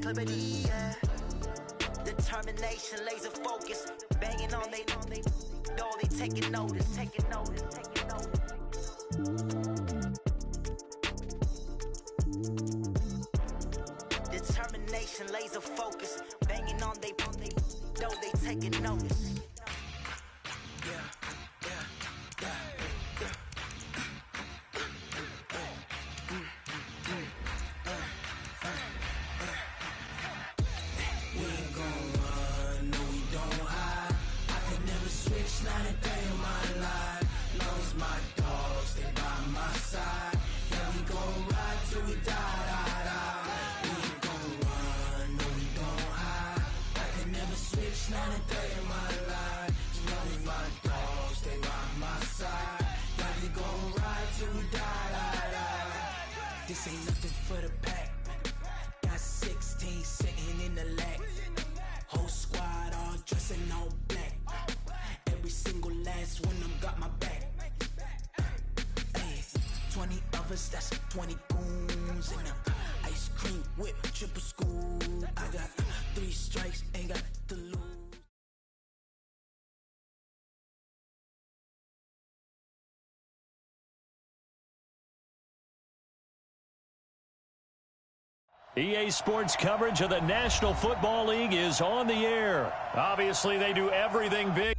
proclivity, yeah. Determination, laser focus, banging on they, know they taking notice. Determination, laser focus, banging on they, know they taking notice. This ain't nothing for the pack. Got 16 sitting in the lag. Whole squad all dressing all black. Every single last one of them got my back. Hey, 20 of us, that's 20 goons in them. Ice cream whip, triple scoop. I got 3 strikes, ain't got to lose. EA Sports coverage of the National Football League is on the air. Obviously, they do everything big.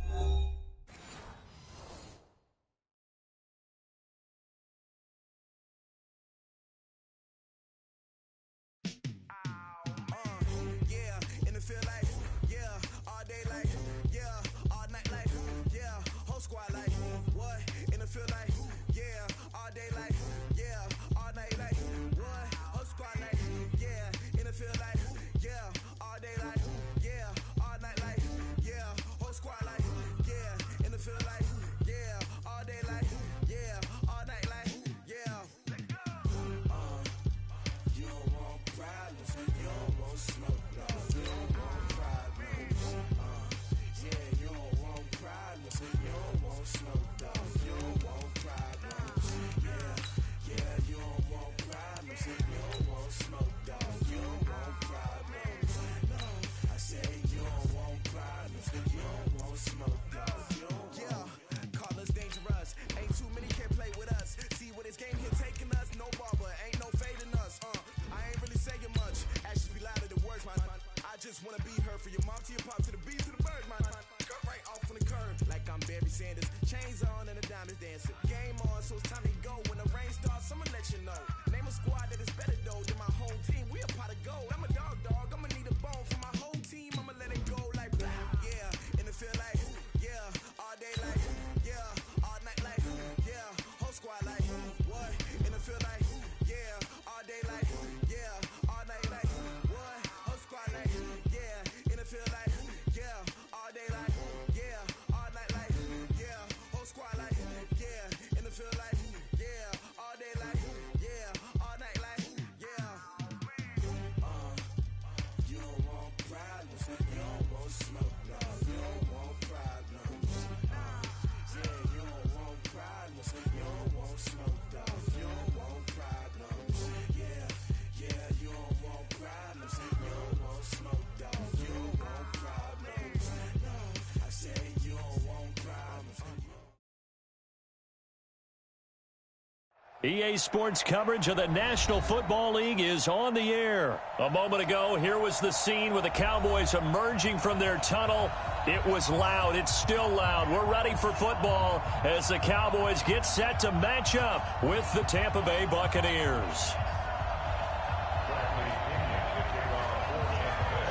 EA Sports coverage of the National Football League is on the air. A moment ago, here was the scene with the Cowboys emerging from their tunnel. It was loud. It's still loud. We're ready for football as the Cowboys get set to match up with the Tampa Bay Buccaneers.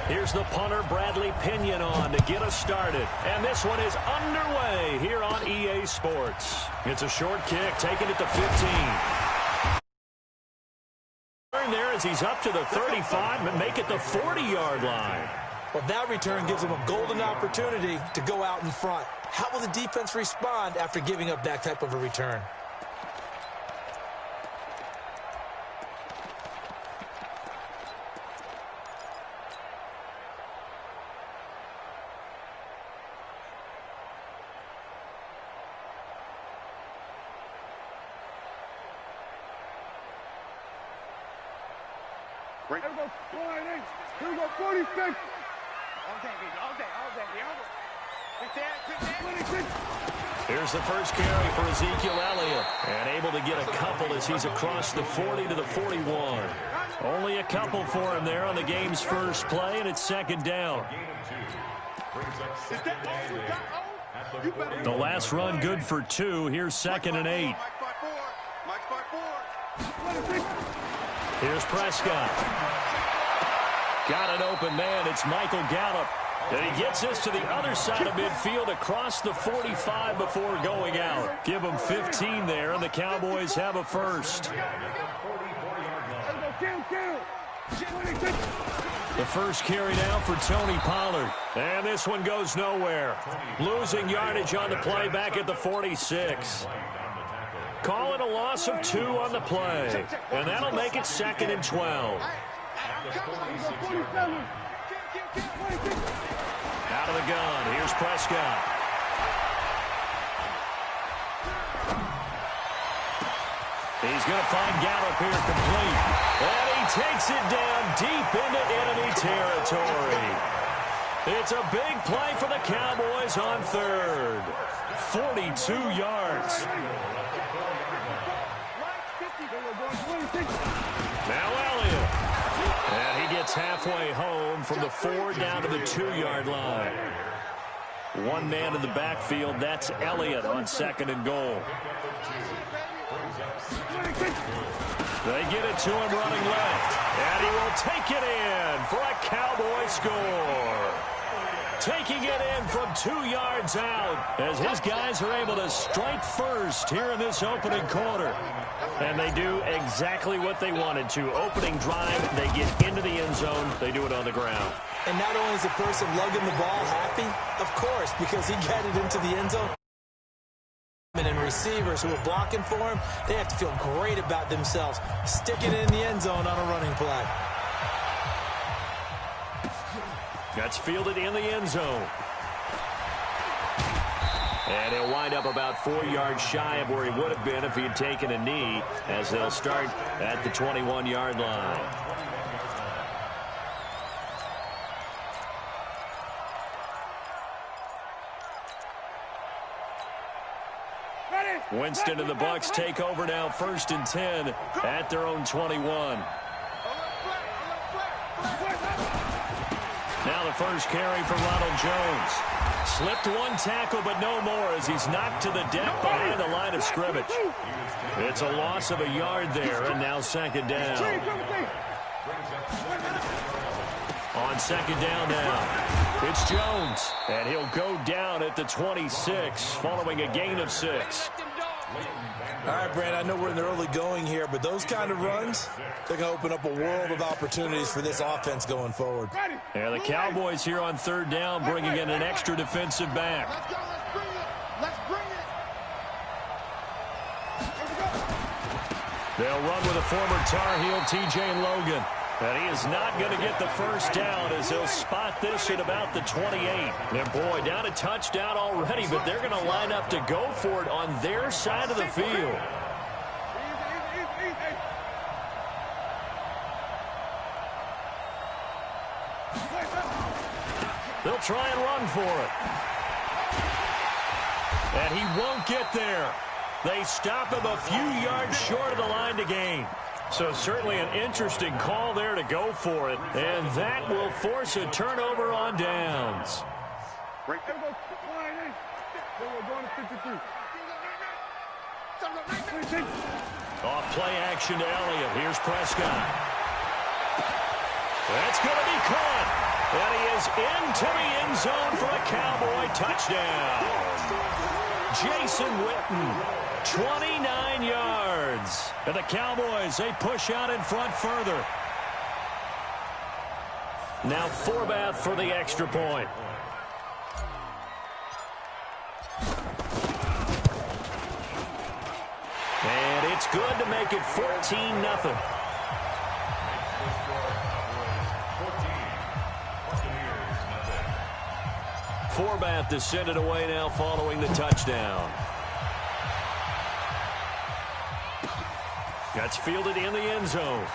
Here's the punter, Bradley Pinion, on to get us started. And this one is underway here on EA Sports. It's a short kick, taking it to 15. There as he's up to the 35 and make it the 40-yard line. Well, that return gives them a golden opportunity to go out in front. How will the defense respond after giving up that type of a return? Here we go, 48. Here we go, 46. All day, baby, all day. Here's the first carry for Ezekiel Elliott, and able to get a couple as he's across the 40 to the 41. Only a couple for him there on the game's first play, and it's second down. The last run good for 2. Here's 2nd and 8. Here's Prescott. Got an open man. It's Michael Gallup. And he gets this to the other side of midfield across the 45 before going out. Give him 15 there, and the Cowboys have a first. The first carry now for Tony Pollard. And this one goes nowhere. Losing yardage on the play back at the 46. Call it a loss of 2 on the play. And that'll make it 2nd and 12. Out of the gun, here's Prescott. He's going to find Gallup here complete. And he takes it down deep into enemy territory. It's a big play for the Cowboys on 3rd. 42 yards. Now Elliott. And he gets halfway home from the 4 down to the 2-yard line. One man in the backfield, that's Elliott on 2nd and goal. They get it to him running left. And he will take it in for a Cowboy score. Taking it in from 2 yards out as his guys are able to strike first here in this opening quarter. And they do exactly what they wanted to. Opening drive, they get into the end zone. They do it on the ground. And not only is the person lugging the ball happy, of course, because he got it into the end zone. And receivers who are blocking for him, they have to feel great about themselves, sticking it in the end zone on a running play. That's fielded in the end zone. And he'll wind up about 4 yards shy of where he would have been if he had taken a knee, as they'll start at the 21-yard line. Winston and the Bucs take over now, 1st and 10 at their own 21. Now the first carry for Ronald Jones. Slipped one tackle, but no more as he's knocked to the deck behind the line of scrimmage. It's a loss of a yard there, and now 2nd down. On 2nd down now, it's Jones, and he'll go down at the 26 following a gain of 6. All right, Brand, I know we're in the early going here, but those kind of runs, they're going to open up a world of opportunities for this offense going forward. Yeah, the Cowboys here on 3rd down bringing in an extra defensive back. Let's bring it. They'll run with a former Tar Heel, T.J. Logan. And he is not going to get the first down as he'll spot this at about the 28. And boy, down a touchdown already, but they're going to line up to go for it on their side of the field. They'll try and run for it. And he won't get there. They stop him a few yards short of the line to gain. So certainly an interesting call there to go for it. And that will force a turnover on downs. Off play action to Elliott. Here's Prescott. That's going to be caught. And he is into the end zone for a Cowboy touchdown. Jason Witten, 29 yards. And the Cowboys, they push out in front further. Now Forbath for the extra point. And it's good to make it 14-0. Forbath to send it away now following the touchdown. That's fielded in the end zone.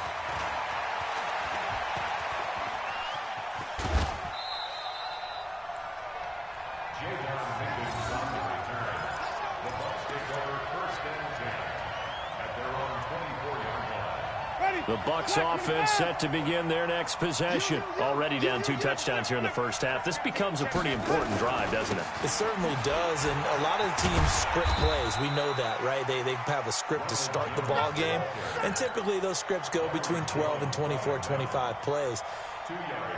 The Bucs offense set to begin their next possession. Already down 2 touchdowns here in the first half. This becomes a pretty important drive, doesn't it? It certainly does, and a lot of the teams script plays. We know that, right? They have a script to start the ball game, and typically those scripts go between 12 and 24, 25 plays.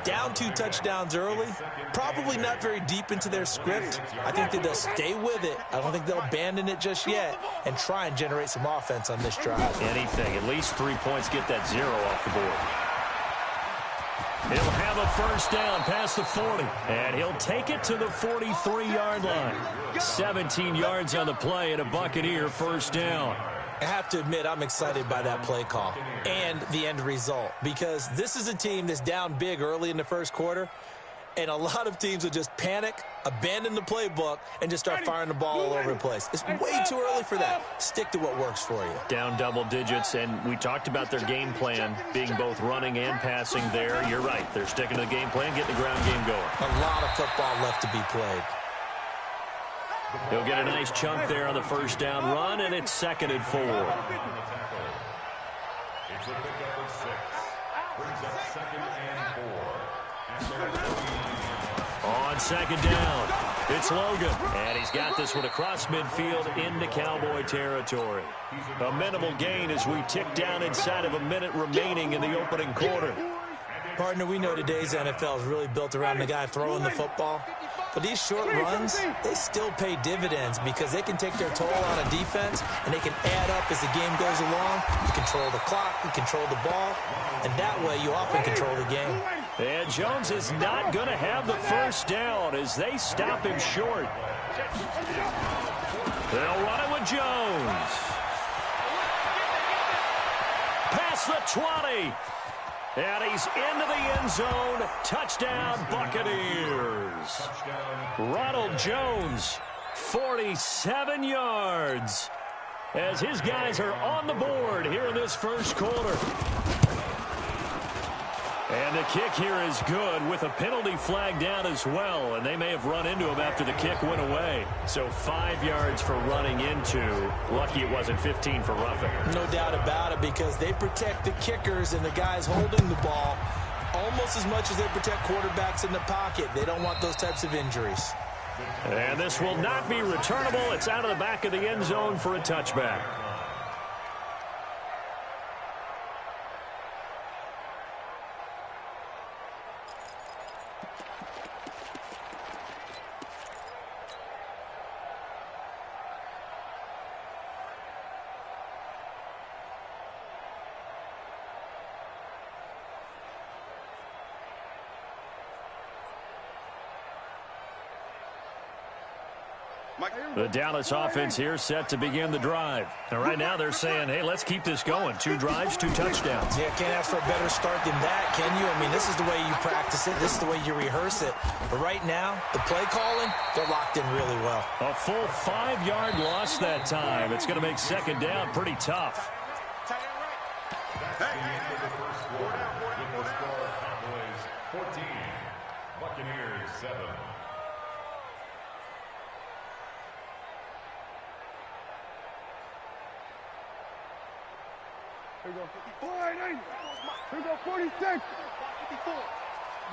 Down 2 touchdowns early, probably not very deep into their script. I think that they'll stay with it. I don't think they'll abandon it just yet and try and generate some offense on this drive. Anything. At least 3 points, get that 0 off the board. He'll have a first down past the 40, and he'll take it to the 43-yard line. 17 yards on the play and a Buccaneer first down. I have to admit, I'm excited by that play call and the end result, because this is a team that's down big early in the first quarter, and a lot of teams will just panic, abandon the playbook, and just start firing the ball all over the place. It's way too early for that. Stick to what works for you. Down double digits, and we talked about their game plan being both running and passing there. You're right. They're sticking to the game plan, getting the ground game going. A lot of football left to be played. He'll get a nice chunk there on the first down run, and it's 2nd and 4. It's a pickup of 6. Brings up 2nd and 4. On 2nd down, it's Logan. And he's got this one across midfield into Cowboy territory. A minimal gain as we tick down inside of a minute remaining in the opening quarter. Partner, we know today's NFL is really built around the guy throwing the football. But these short runs, they still pay dividends because they can take their toll on a defense, and they can add up as the game goes along. You control the clock, you control the ball, and that way you often control the game. And Jones is not going to have the first down as they stop him short. They'll run it with Jones. Past the 20. And he's into the end zone. Touchdown, Buccaneers. Ronald Jones, 47 yards. As his guys are on the board here in this first quarter. And the kick here is good with a penalty flag down as well. And they may have run into him after the kick went away. So 5 yards for running into. Lucky it wasn't 15 for roughing. No doubt about it, because they protect the kickers and the guys holding the ball almost as much as they protect quarterbacks in the pocket. They don't want those types of injuries. And this will not be returnable. It's out of the back of the end zone for a touchback. The Dallas offense here set to begin the drive. And right now they're saying, hey, let's keep this going. 2 drives, 2 touchdowns. Yeah, can't ask for a better start than that, can you? I mean, this is the way you practice it. This is the way you rehearse it. But right now, the play calling, they're locked in really well. A full 5-yard loss that time. It's going to make 2nd down pretty tough. That's the end of the first quarter. With the score, Cowboys 14, Buccaneers 7. Here we go. 480. Here we go. 46. 54.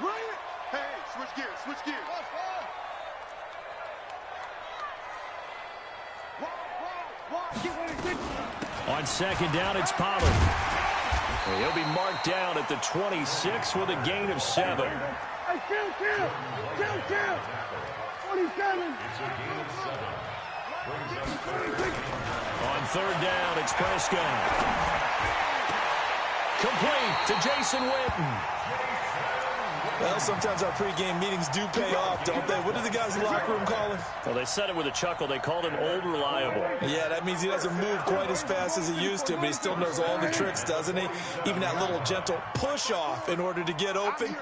Right. Hey, switch gears. Switch gears. On 2nd down, it's Pollard. And he'll be marked down at the 26 with a gain of 7. Hey, kill. 27. It's a gain of 7. Brings up 3rd. On 3rd down, it's Prescott. Complete to Jason Witten. Well, sometimes our pregame meetings do pay off, don't they? What do the guys in the locker room call him? Well, they said it with a chuckle. They called him Old Reliable. Yeah, that means he doesn't move quite as fast as he used to, but he still knows all the tricks, doesn't he? Even that little gentle push-off in order to get open,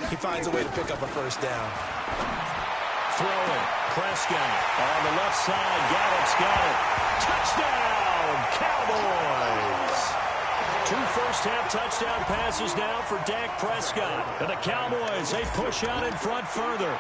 he finds a way to pick up a first down. Throwing. Prescott on the left side. Gallup's got it. Touchdown, Cowboys. 2 first-half touchdown passes now for Dak Prescott. And the Cowboys, they push out in front further.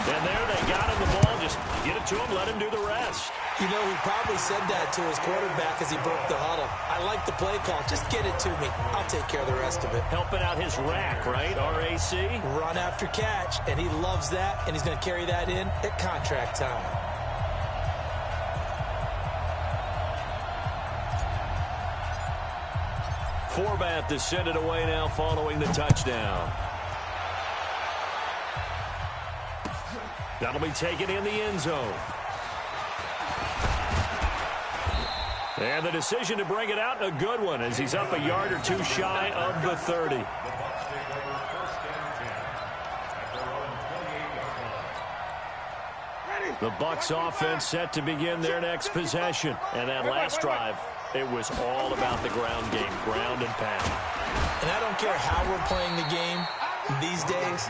And there they got him the ball. Just get it to him, let him do the rest. You know, he probably said that to his quarterback as he broke the huddle. I like the play call. Just get it to me. I'll take care of the rest of it. Helping out his rack, right? RAC? Run after catch, and he loves that, and he's going to carry that in at contract time. Forbath to send it away now following the touchdown. That'll be taken in the end zone. And the decision to bring it out, a good one, as he's up a yard or two shy of the 30. The Bucs offense set to begin their next possession. And that last drive, it was all about the ground game, ground and pound. And I don't care how we're playing the game these days,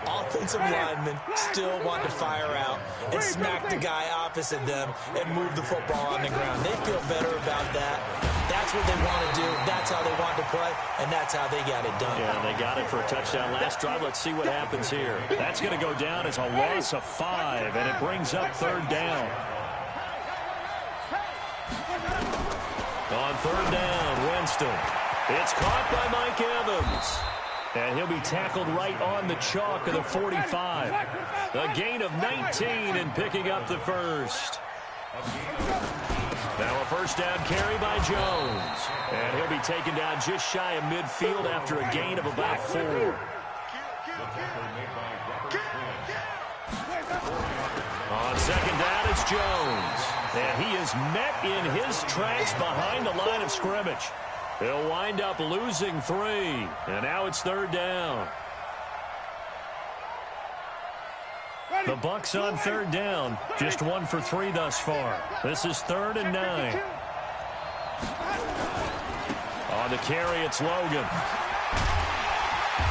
offensive linemen still want to fire out and smack the guy opposite them and move the football on the ground. They feel better about that. That's what they want to do. That's how they want to play, and that's how they got it done. Yeah, they got it for a touchdown last drive. Let's see what happens here. That's going to go down as a loss of 5, and it brings up third down. On third down, Winston. It's caught by Mike Evans. And he'll be tackled right on the chalk of the 45. A gain of 19 and picking up the first. Now a first down carry by Jones. And he'll be taken down just shy of midfield after a gain of about 4. On second down, it's Jones. And he is met in his tracks behind the line of scrimmage. He'll wind up losing 3. And now it's third down. The Bucs on third down. Just 1 for 3 thus far. This is 3rd and 9. On the carry, it's Logan.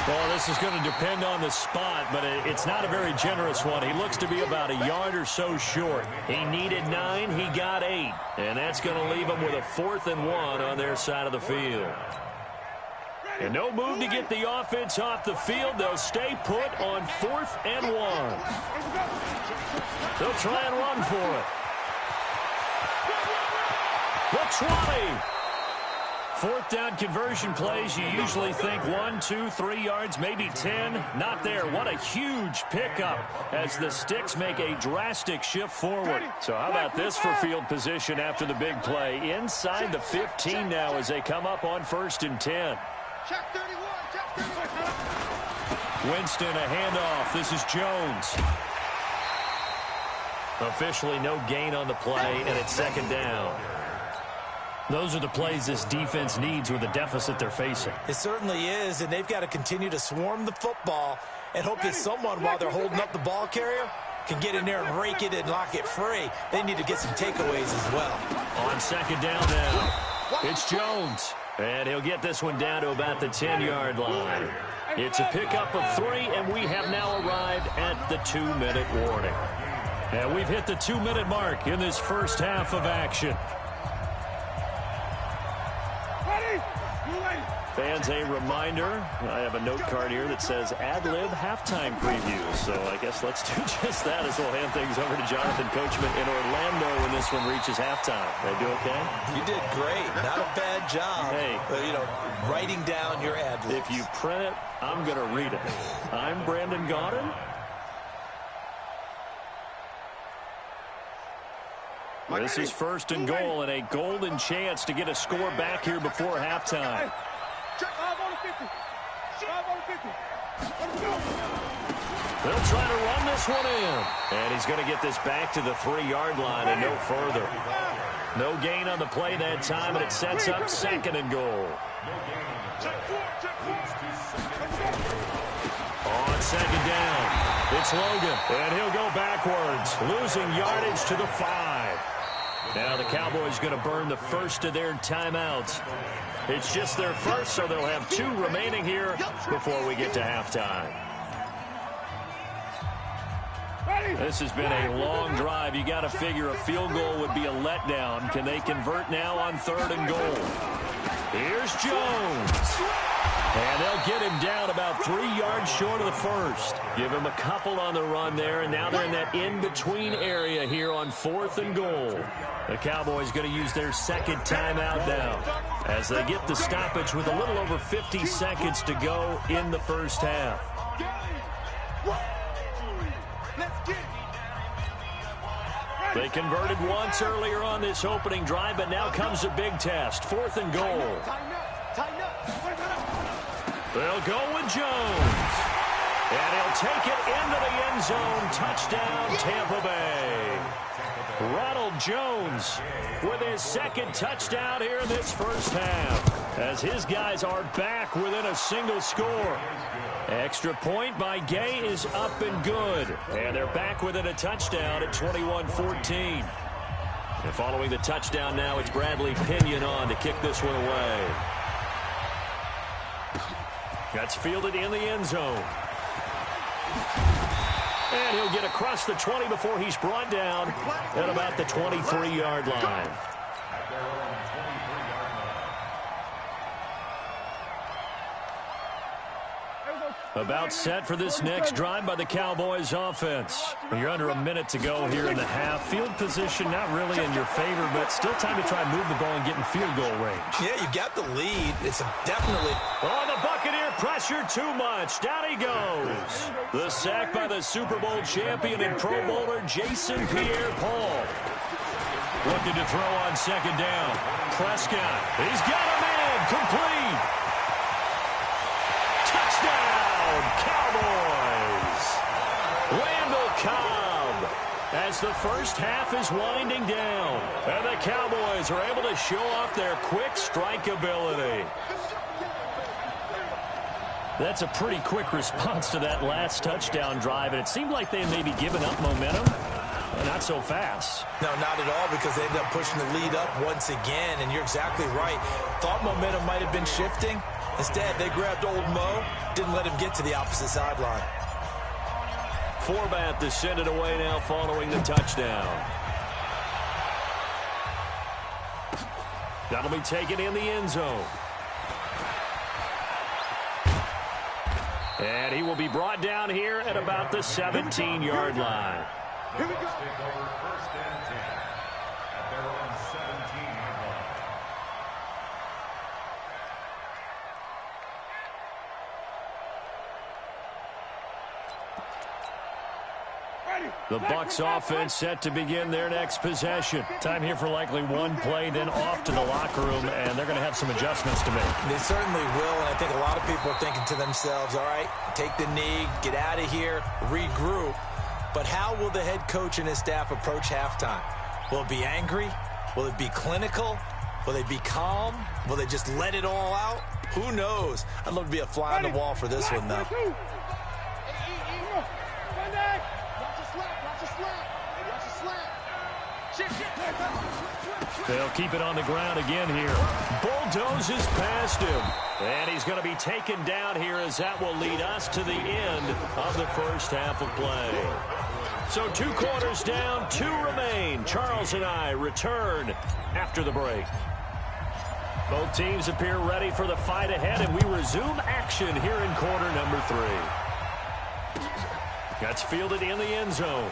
Well, this is going to depend on the spot, but it's not a very generous one. He looks to be about a yard or so short. He needed 9. He got 8. And that's going to leave him with a 4th and 1 on their side of the field. And no move to get the offense off the field. They'll stay put on 4th and 1. They'll try and run for it. The 20. 4th down conversion plays, you usually think 1, 2, 3 yards, maybe 10. Not there. What a huge pickup as the Sticks make a drastic shift forward. So how about this for field position after the big play? Inside the 15 now as they come up on 1st and 10. Winston, a handoff. This is Jones. Officially no gain on the play, and it's 2nd down. Those are the plays this defense needs with the deficit they're facing. It certainly is, and they've got to continue to swarm the football and hope that someone, while they're holding up the ball carrier, can get in there and rake it and lock it free. They need to get some takeaways as well. On 2nd down now, it's Jones. And he'll get this one down to about the 10-yard line. It's a pickup of 3, and we have now arrived at the 2-minute warning. And we've hit the 2-minute mark in this first half of action. Fans, a reminder, I have a note card here that says ad-lib halftime preview. So I guess let's do just that as we'll hand things over to Jonathan Coachman in Orlando when this one reaches halftime. Did I do okay? You did great. Not a bad job. Hey. Writing down your ad-libs. If you print it, I'm going to read it. I'm Brandon Gaudin. This is 1st and goal and a golden chance to get a score back here before halftime. They'll try to run this one in. And he's going to get this back to the 3-yard line and no further. No gain on the play that time, and it sets up 2nd and goal. On 2nd down, it's Logan. And he'll go backwards, losing yardage to the 5. Now the Cowboys going to burn the first of their timeouts. It's just their first, so they'll have 2 remaining here before we get to halftime. This has been a long drive. You got to figure a field goal would be a letdown. Can they convert now on 3rd and goal? Here's Jones. And they'll get him down about 3 yards short of the first. Give him a couple on the run there, and now they're in that in-between area here on 4th and goal. The Cowboys going to use their second timeout now as they get the stoppage with a little over 50 seconds to go in the first half. They converted once earlier on this opening drive, but now comes a big test. 4th and goal. They'll go with Jones. And he'll take it into the end zone. Touchdown, Tampa Bay. Ronald Jones with his second touchdown here in this first half, as his guys are back within a single score. Extra point by Gay is up and good. And they're back within a touchdown at 21-14. And following the touchdown now, it's Bradley Pinion on to kick this one away. That's fielded in the end zone. And he'll get across the 20 before he's brought down at about the 23-yard line. About set for this next drive by the Cowboys offense. You're under a minute to go here in the half. Field position not really in your favor, but still time to try and move the ball and get in field goal range. Yeah, you got the lead. It's definitely... Oh, the Buccaneer pressure too much. Down he goes. The sack by the Super Bowl champion and Pro Bowler Jason Pierre-Paul. Looking to throw on second down. Prescott. He's got him in. Complete. Touchdown, Cowboys. Randall Cobb, as the first half is winding down, and the Cowboys are able to show off their quick strike ability. That's a pretty quick response to that last touchdown drive, and it seemed like they may be giving up momentum. Not so fast. No, not at all, because they ended up pushing the lead up once again, and you're exactly right. Thought momentum might have been shifting. Instead, they grabbed old Mo, didn't let him get to the opposite sideline. Forbath to send it away now following the touchdown. That'll be taken in the end zone. And he will be brought down here at about the 17-yard line. Here we go. Take over 1st and 10 at their own 17-yard line. The Bucs offense set to begin their next possession. Time here for likely one play, then off to the locker room, and they're going to have some adjustments to make. They certainly will, and I think a lot of people are thinking to themselves, all right, take the knee, get out of here, regroup. But how will the head coach and his staff approach halftime? Will it be angry? Will it be clinical? Will they be calm? Will they just let it all out? Who knows? I'd love to be a fly on the wall for this one, though. They'll keep it on the ground again here. Bulldozes past him. And he's going to be taken down here, as that will lead us to the end of the first half of play. So 2 quarters down, 2 remain. Charles and I return after the break. Both teams appear ready for the fight ahead, and we resume action here in quarter number 3. That's fielded in the end zone.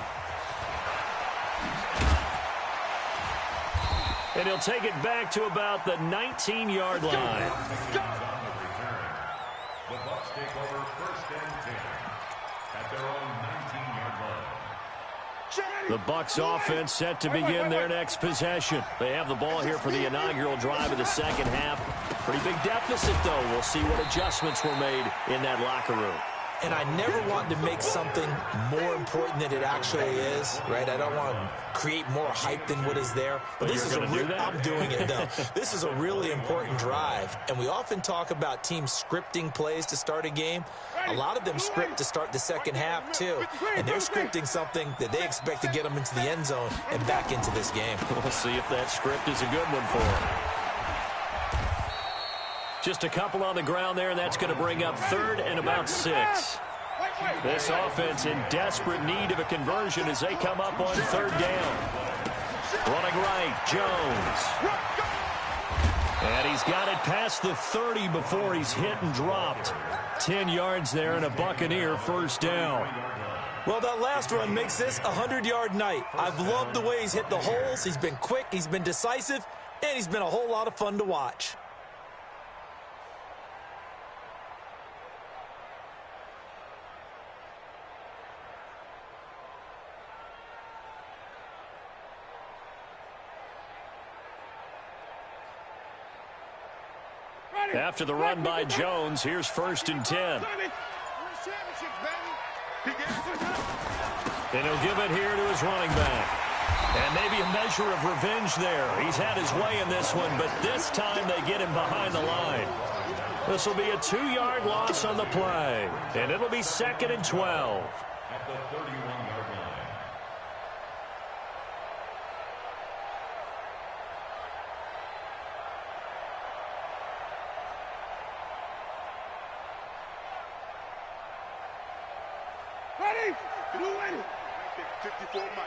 And he'll take it back to about the 19-yard line. The Bucs take over 1st and 10 at their own 19-yard line. The Bucs offense set to begin their next possession. They have the ball here for the inaugural drive of the second half. Pretty big deficit, though. We'll see what adjustments were made in that locker room. And I never want to make something more important than it actually is, right? I don't want to create more hype than what is there. But this is I'm doing it, though. This is a really important drive. And we often talk about teams scripting plays to start a game. A lot of them script to start the second half, too. And they're scripting something that they expect to get them into the end zone and back into this game. We'll see if that script is a good one for them. Just a couple on the ground there, and that's going to bring up 3rd and about 6. This offense in desperate need of a conversion as they come up on 3rd down. Running right, Jones. And he's got it past the 30 before he's hit and dropped. 10 yards there and a Buccaneer first down. Well, that last run makes this a 100-yard night. I've loved the way he's hit the holes. He's been quick, he's been decisive, and he's been a whole lot of fun to watch. After the run by Jones, here's 1st and 10. And he'll give it here to his running back. And maybe a measure of revenge there. He's had his way in this one, but this time they get him behind the line. This will be a 2-yard loss on the play. And it'll be 2nd and 12. At the 31-yard line. Ready? You ready? 54 Mike.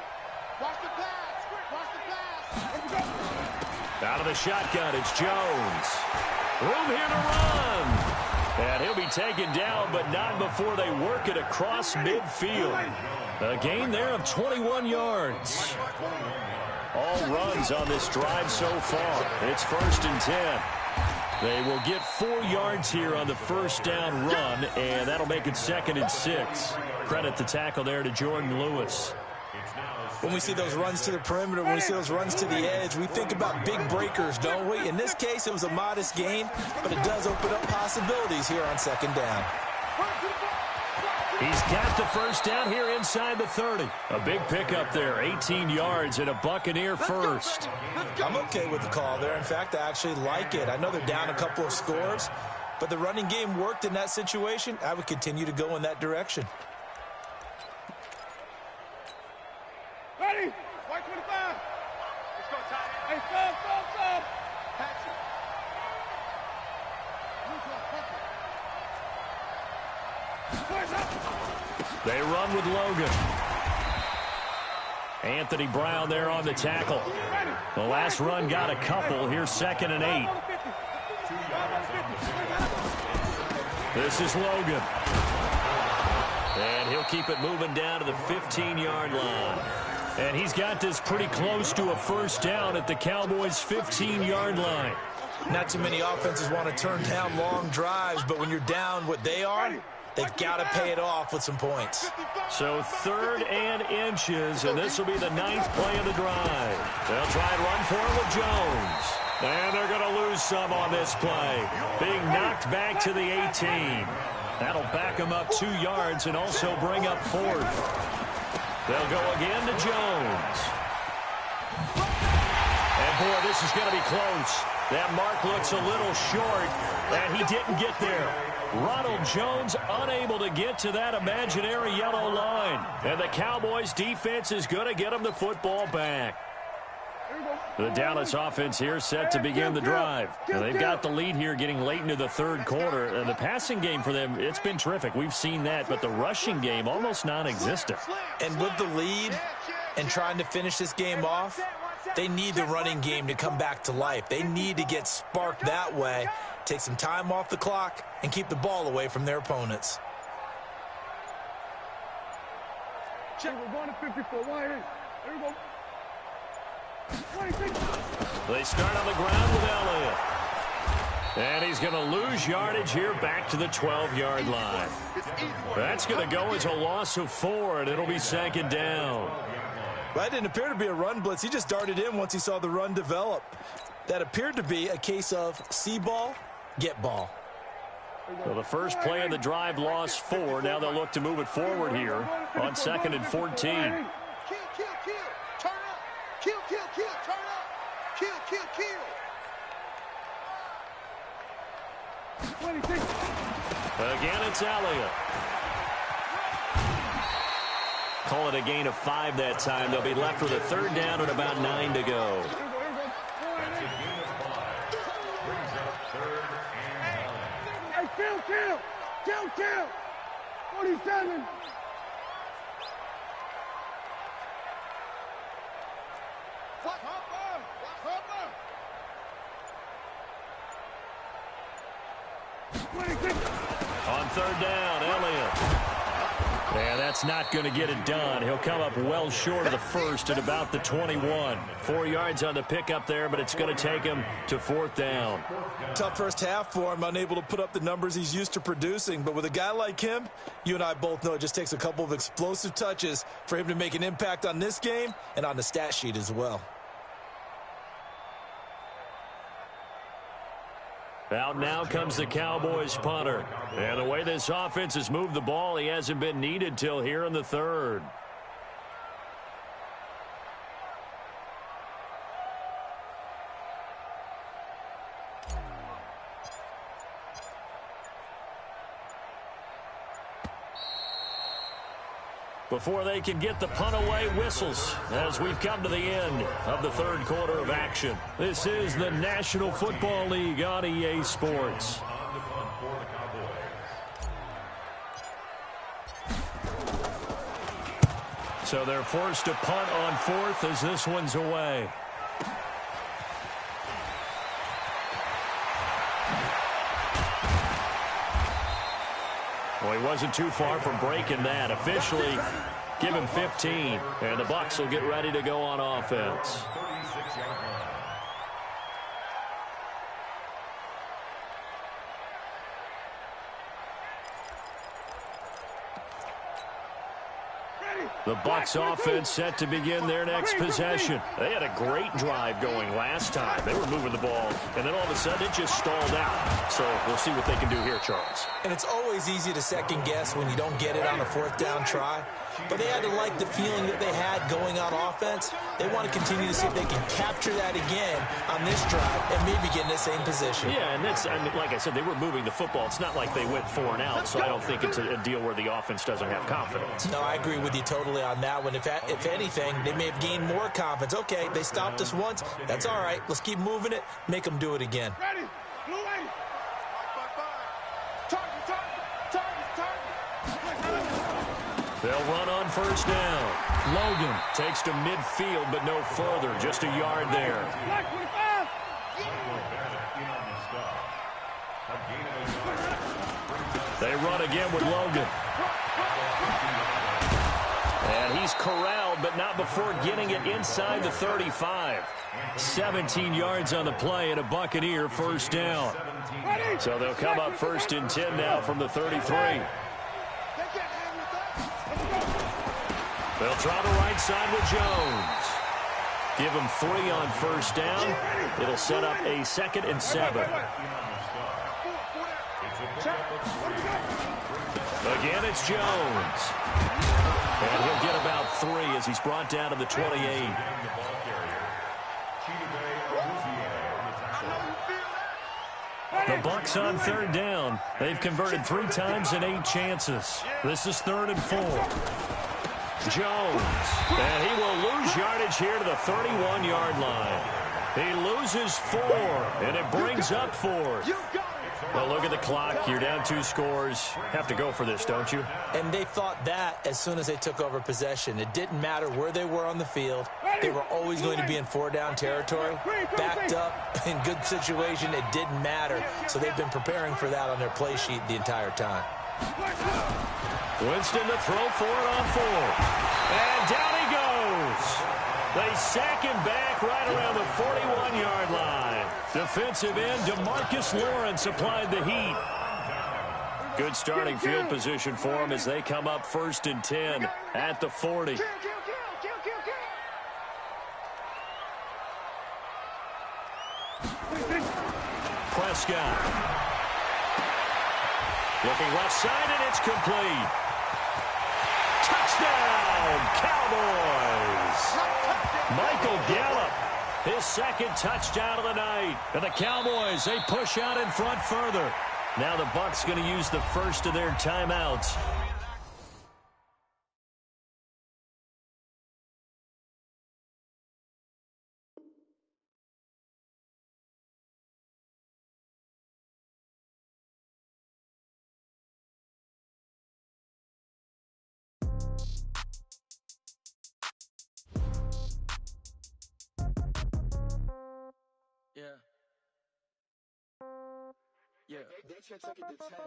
Watch the pass. Watch the pass. Let's go. Out of the shotgun, it's Jones. Room here to run. And he'll be taken down, but not before they work it across midfield. A gain there of 21 yards. All runs on this drive so far. It's 1st and 10. They will get 4 yards here on the first down run, and that'll make it 2nd and 6. Credit the tackle there to Jordan Lewis. When we see those runs to the perimeter, when we see those runs to the edge, we think about big breakers, don't we? In this case, it was a modest gain, but it does open up possibilities here on 2nd down. He's got the first down here inside the 30. A big pickup there, 18 yards and a Buccaneer first. I'm okay with the call there. In fact, I actually like it. I know they're down a couple of scores, but the running game worked in that situation. I would continue to go in that direction. Ready? White 25. Let's go, tight end. Hey, stop. Patch it. They run with Logan. Anthony Brown there on the tackle. The last run got a couple. Here's 2nd and 8. This is Logan. And he'll keep it moving down to the 15-yard line. And he's got this pretty close to a first down at the Cowboys' 15-yard line. Not too many offenses want to turn down long drives, but when you're down what they are, they've got to pay it off with some points. So 3rd and inches, and this will be the 9th play of the drive. They'll try and run for it with Jones. And they're going to lose some on this play. Being knocked back to the 18. That'll back them up 2 yards and also bring up 4th. They'll go again to Jones. And, boy, this is going to be close. That mark looks a little short, and he didn't get there. Ronald Jones unable to get to that imaginary yellow line. And the Cowboys' defense is going to get him the football back. The Dallas offense here set to begin the drive. Now, they've got the lead here getting late into the 3rd quarter. And the passing game for them, it's been terrific. We've seen that. But the rushing game, almost non-existent. And with the lead and trying to finish this game off, they need the running game to come back to life. They need to get sparked that way, take some time off the clock, and keep the ball away from their opponents. Check, we're going to 54. Why? There we go. They start on the ground with Elliott. And he's going to lose yardage here back to the 12-yard line. That's going to go as a loss of 4, and it'll be 2nd down. That didn't appear to be a run blitz. He just darted in once he saw the run develop. That appeared to be a case of see ball, get ball. So the first play of the drive lost 4. Now they'll look to move it forward here on 2nd and 14. Kill. Turn up. Kill. Turn up. Kill. 26. Again, it's Elliott. Call it a gain of 5 that time. They'll be left with a 3rd down and about 9 to go. Kill. 47. On third down, Elliott. And that's not going to get it done. He'll come up well short of the first at about the 21. 4 yards on the pickup there, but it's going to take him to fourth down. Tough first half for him, unable to put up the numbers he's used to producing. But with a guy like him, you and I both know it just takes a couple of explosive touches for him to make an impact on this game and on the stat sheet as well. Out now comes the Cowboys punter. And the way this offense has moved the ball, he hasn't been needed till here in the third. Before they can get the punt away, whistles as we've come to the end of the third quarter of action. This is the National Football League on EA Sports. So they're forced to punt on fourth as this one's away. Well, he wasn't too far from breaking that. Officially, give him 15. And the Bucs will get ready to go on offense. The Bucs offense set to begin their next possession. They had a great drive going last time. They were moving the ball, and then all of a sudden it just stalled out. So we'll see what they can do here, Charles. And it's always easy to second guess when you don't get it on a fourth down try. But they had to like the feeling that they had going on offense. They want to continue to see if they can capture that again on this drive and maybe get in the same position. Yeah, and that's, I mean, like I said, they were moving the football. It's not like they went 4 and out, so I don't think it's a deal where the offense doesn't have confidence. No, I agree with you totally on that one. If anything, they may have gained more confidence. Okay, they stopped us once. That's all right. Let's keep moving it. Make them do it again. Ready. Blue ready. Target. They'll run on first down. Logan takes to midfield, but no further. Just a yard there. They run again with Logan. And he's corralled, but not before getting it inside the 35. 17 yards on the play and a Buccaneer first down. So they'll come up first and 10 now from the 33. They'll try the right side with Jones. Give him 3 on first down. It'll set up a 2nd and 7. Again, it's Jones. And he'll get about 3 as he's brought down to the 28. The Bucs on third down. They've converted 3 times in 8 chances. This is 3rd and 4. Jones. And he will lose yardage here to the 31-yard line. He loses 4, and it brings up 4th. Well, look at the clock. You're down 2 scores. Have to go for this, don't you? And they thought that as soon as they took over possession. It didn't matter where they were on the field. They were always going to be in 4-down territory. Backed up, in good situation, it didn't matter. So they've been preparing for that on their play sheet the entire time. Winston to throw for it on 4th. And down he goes. They sack him back right around the 41-yard line. Defensive end DeMarcus Lawrence applied the heat. Good starting field position for him as they come up 1st and 10 at the 40. Prescott. Looking left side, and it's complete. Touchdown, Cowboys! Michael Gallup, his 2nd touchdown of the night. And the Cowboys, they push out in front further. Now the Bucs going to use the first of their timeouts. Yeah.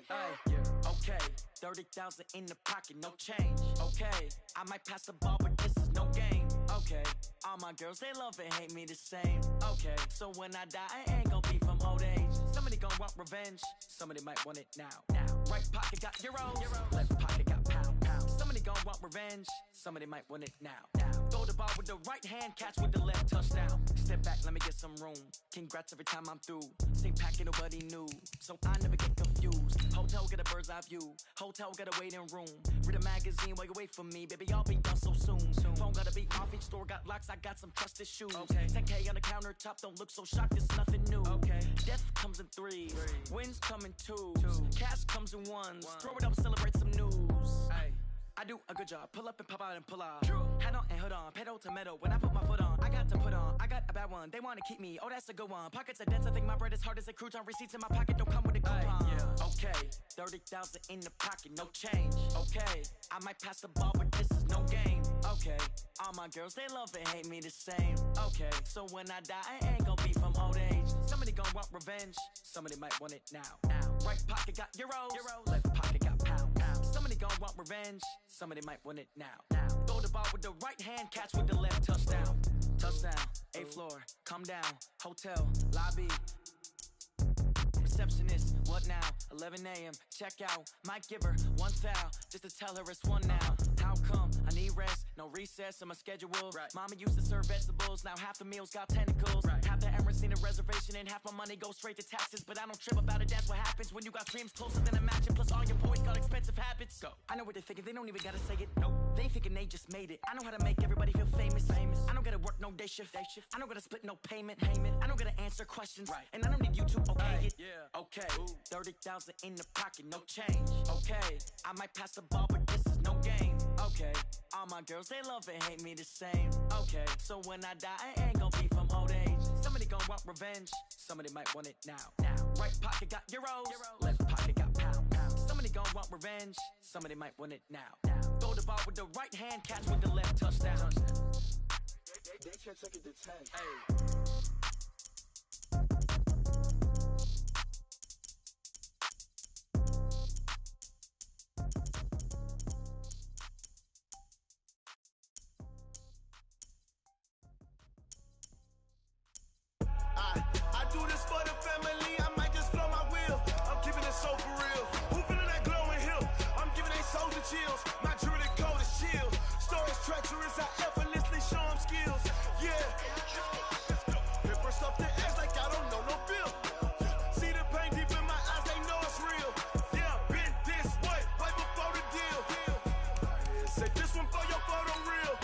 Hey, yeah. Okay, 30,000 in the pocket, no change. Okay, I might pass the ball, but this is no game. Okay, all my girls, they love and hate me the same. Okay, so when I die, I ain't gon' be from old age. Somebody gon' want revenge, somebody might want it now. Right pocket got euros, left pocket got pound. Somebody gon' want revenge, somebody might want it now. Throw the ball with the right hand, catch with the left, touchdown. Step back, let me get some room. Congrats every time I'm through. Same packet, nobody knew, so I never get confused. Hotel get a bird's eye view, hotel got a waiting room. Read a magazine while you wait for me, baby, I'll be done so soon. Phone gotta be off, each store got locks, I got some trusted shoes. 10K on the countertop, don't look so shocked, it's nothing new. Death comes in threes, wins come in twos, cash comes in ones. Throw it up, celebrate some news. I do a good job, pull up and pop out and pull off. Hat on and hood on, pedal to metal. When I put my foot on, I got to put on. I got a bad one, they wanna keep me, oh that's a good one. Pockets are dense, I think my bread is hard as a crouton. Receipts in my pocket don't come with a coupon. Okay, 30,000 in the pocket, no change. Okay, I might pass the ball, but this is no game. Okay, all my girls, they love and hate me the same. Okay, so when I die, I ain't gon' be from old age. Somebody gon' want revenge, somebody might want it now. Right pocket got euros, left pocket got pound. Somebody gon' want revenge, somebody might want it now. Throw the ball with the right hand, catch with the left, touchdown. Touchdown, 8th floor, come down, hotel, lobby. Receptionist, what now? 11 a.m., check out. Might give her one foul, just to tell her it's one now. How come? I need rest, no recess in my schedule. Mama used to serve vegetables, now half the meals got tentacles. Half the Emirates need a reservation and half my money goes straight to taxes. But I don't trip about it, that's what happens when you got dreams closer than a match. And plus all your boys got expensive habits. Go. I know what they're thinking, they don't even gotta say it. Nope. They ain't thinking they just made it. I know how to make everybody feel famous. I don't gotta work no day shift. I don't gotta split no payment. I don't gotta answer questions. And I don't need you to okay it. Okay, 30,000 in the pocket, no change. Okay, I might pass the ball, but this is no game. Okay, all my girls, they love and hate me the same. Okay, so when I die, I ain't gon' be from old age. Somebody gon' want revenge, somebody might want it now. Right pocket got euros, left pocket got pound. Somebody gon' want revenge, somebody might want it now. Throw the ball with the right hand, catch with the left, touchdown. They can't take it to 10. I do this for the family, I might just blow my wheel. I'm keeping it so for real. Who feeling that glowing hill? I'm giving they souls the chills. My jewelry cold is chill. Stories treacherous, I effortlessly show them skills. Yeah. Paper stuff to X like I don't know no bill. See the pain deep in my eyes, they know it's real. Yeah, been this way, right before the deal. Say this one for your photo real.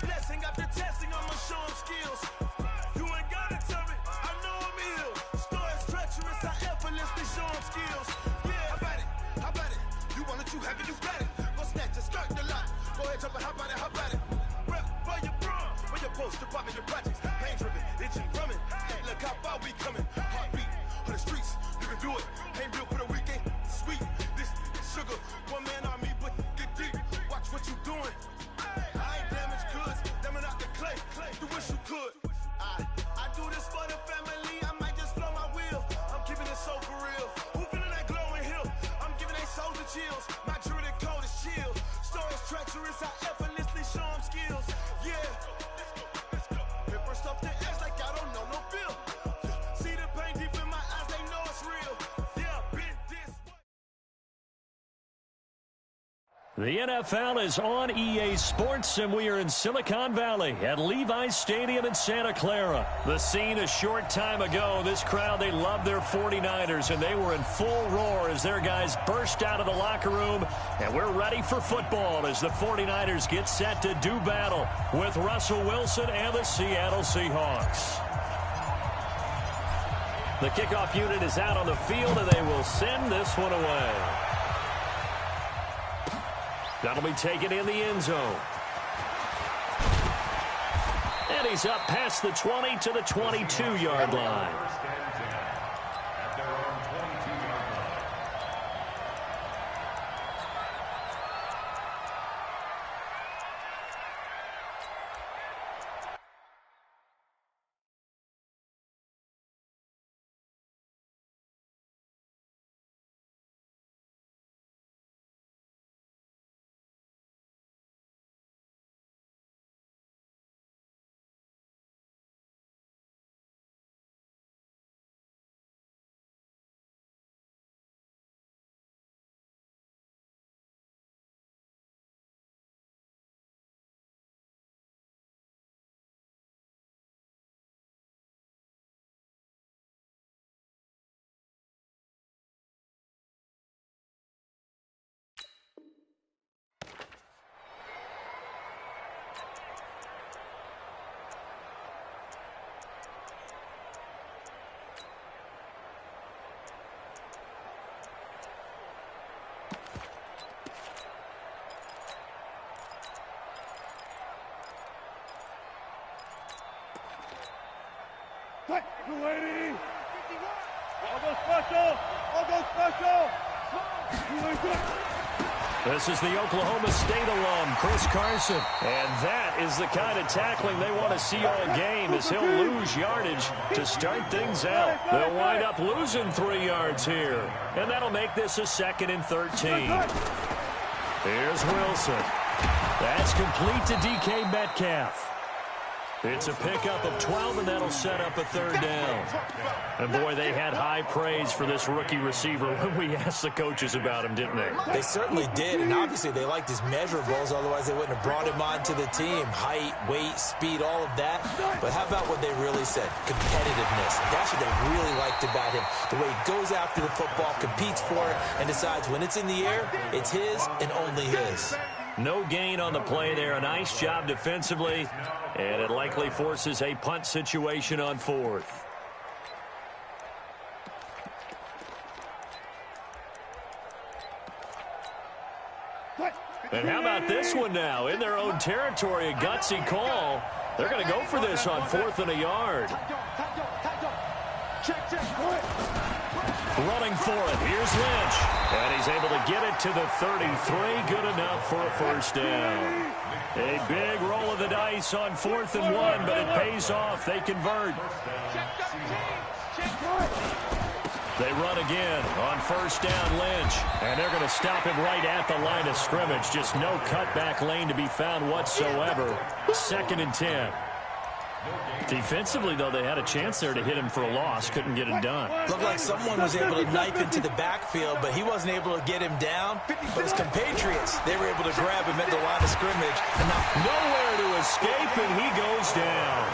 Blessing after testing, I'ma show them skills. You ain't gotta tell me, I know I'm ill. Stories treacherous, I effortlessly show them skills. Yeah, how about it? You want it, you have it, you got it. Go snatch it, start the lot. Go ahead, jump it, how about it? Rep for your bro, for your post, your pop, your projects. Pain driven, itching, drumming. Look how far we coming. Heartbeat on the streets, you can do it. Ain't built for the weekend, sweet. This sugar, one man army, but get deep. Watch what you doing. I ain't damaged goods, damn out the clay. You wish you could. I do this for the family, I might just blow my wheel. I'm keeping it so for real. Who feeling that glowing hill? I'm giving they souls the chills. My jewelry cold is chill. Stories treacherous, I effortlessly show them skills. Yeah. Paper stuff to X like I don't know no bill. See the pain deep in my eyes, they know it's real. Yeah, been this way. The NFL is on EA Sports, and we are in Silicon Valley at Levi's Stadium in Santa Clara. The scene a short time ago, this crowd, they love their 49ers, and they were in full roar as their guys burst out of the locker room, and we're ready for football as the 49ers get set to do battle with Russell Wilson and the Seattle Seahawks. The kickoff unit is out on the field, and they will send this one away. That'll be taken in the end zone. And he's up past the 20 to the 22-yard line. 280. I'll go special. I'll go special. This is the Oklahoma State alum, Chris Carson. And that is the kind of tackling they want to see all game, as he'll lose yardage to start things out. They'll wind up losing 3 yards here. And that'll make this a 2nd and 13. Here's Wilson. That's complete to DK Metcalf. It's a pickup of 12, and that'll set up a 3rd down. And, boy, they had high praise for this rookie receiver when we asked the coaches about him, didn't they? They certainly did, and obviously they liked his measurables. Otherwise, they wouldn't have brought him onto the team. Height, weight, speed, all of that. But how about what they really said? Competitiveness. That's what they really liked about him. The way he goes after the football, competes for it, and decides when it's in the air, it's his and only his. No gain on the play there. A nice job defensively, and it likely forces a punt situation on 4th. And how about this one now? In their own territory, a gutsy call. They're going to go for this on 4th and a yard. Running for it. Here's Lynch. And he's able to get it to the 33. Good enough for a 1st down. A big roll of the dice on 4th and 1, but it pays off. They convert. They run again on 1st down, Lynch. And they're going to stop him right at the line of scrimmage. Just no cutback lane to be found whatsoever. 2nd and 10. Defensively, though, they had a chance there to hit him for a loss. Couldn't get it done. Looked like someone was able to knife into the backfield, but he wasn't able to get him down. But his compatriots, they were able to grab him at the line of scrimmage. And nowhere to escape, and he goes down.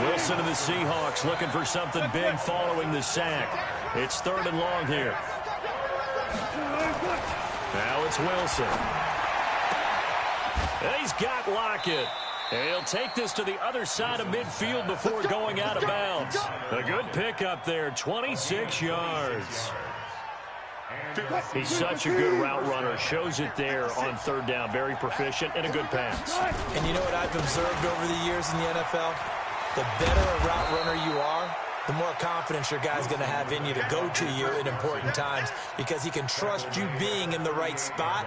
Wilson and the Seahawks looking for something big following the sack. It's 3rd and long here. Now it's Wilson. And he's got Lockett. And he'll take this to the other side of midfield before going out of bounds. A good pickup there, 26 yards. He's such a good route runner. Shows it there on 3rd down. Very proficient and a good pass. And you know what I've observed over the years in the NFL? The better a route runner you are, the more confidence your guy's going to have in you to go to you in important times, because he can trust you being in the right spot.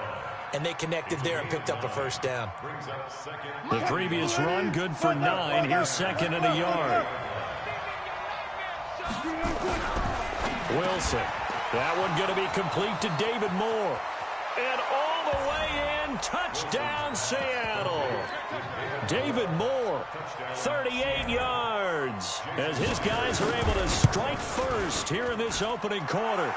And they connected there and picked up a 1st down. The previous run, good for 9. Here's 2nd and a yard. Wilson. That one going to be complete to David Moore. And all the way in, touchdown Seattle. David Moore, 38 yards, as his guys are able to strike first here in this opening quarter.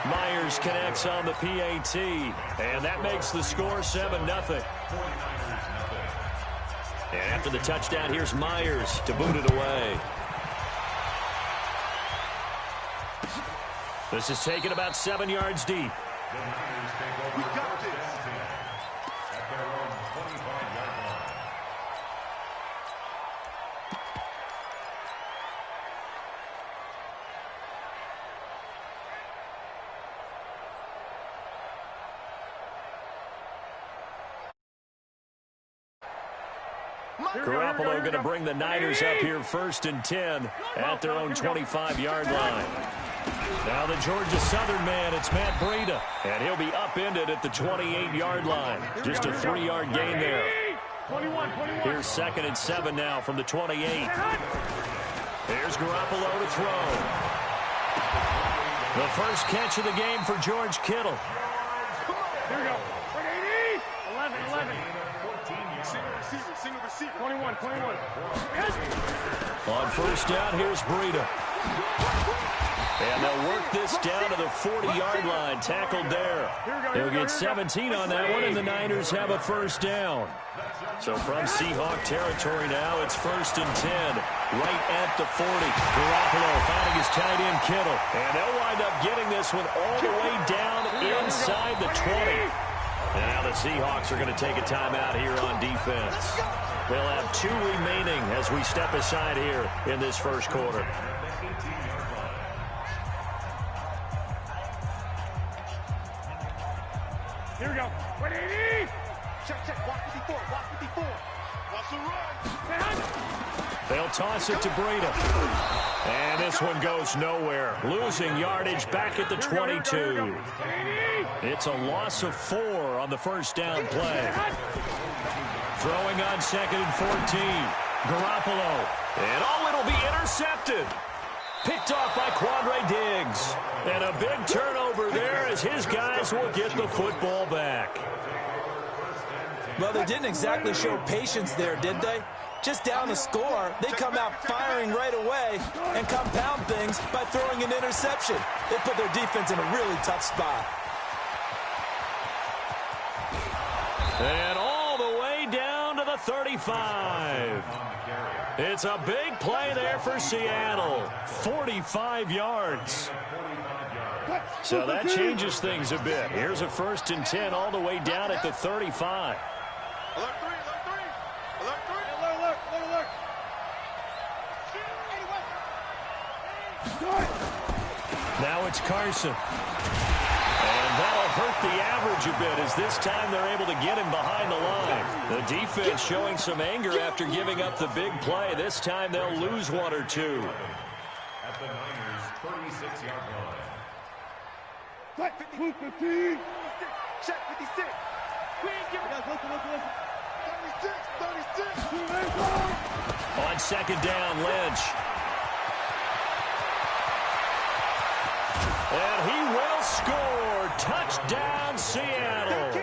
Myers connects on the PAT, and that makes the score 7-0. And after the touchdown, here's Myers to boot it away. This is taken about 7 yards deep. We got this. At their own 25-yard line. Garoppolo going to bring the Niners up here 1st and 10 at their own 25-yard line. Now the Georgia Southern man, it's Matt Breida, and he'll be upended at the 28-yard line. Just a 3-yard gain there. Here's 2nd and 7 now from the 28. Here's Garoppolo to throw. The first catch of the game for George Kittle. Here we go. 11. Single receiver. 21. On 1st down, here's Breida. And they'll work this down to the 40-yard line. Tackled there. They'll get 17 on that one, and the Niners have a 1st down. So from Seahawk territory now, it's 1st and 10. Right at the 40. Garoppolo finding his tight end, Kittle. And they'll wind up getting this one all the way down inside the 20. And now the Seahawks are going to take a timeout here on defense. They'll have 2 remaining as we step aside here in this first quarter. Here we go. 180. Check. Walk 54. They'll toss it to Breida. And this one goes nowhere. Losing yardage back at the 22. It's a loss of 4 on the first down play. Throwing on 2nd and 14. Garoppolo. And it'll be intercepted. Picked off by Quandre Diggs. And a big turnover there as his guys will get the football back. Well, they didn't exactly show patience there, did they? Just down the score, they come out firing right away and compound things by throwing an interception. They put their defense in a really tough spot. And all the way down to the 35. It's a big play there for Seattle. 45 yards. So that changes things a bit. Here's a 1st and 10 all the way down at the 35. Alert 3, alert 3. Alert 3. Now it's Carson. And that'll hurt the average a bit as this time they're able to get him behind the line. The defense showing some anger after giving up the big play. This time they'll lose 1 or 2. At the Niners' 36-yard line. Check 56. Check 56. We ain't giving up. Listen. 36. On 2nd down, Lynch. And he will score. Touchdown, Seattle.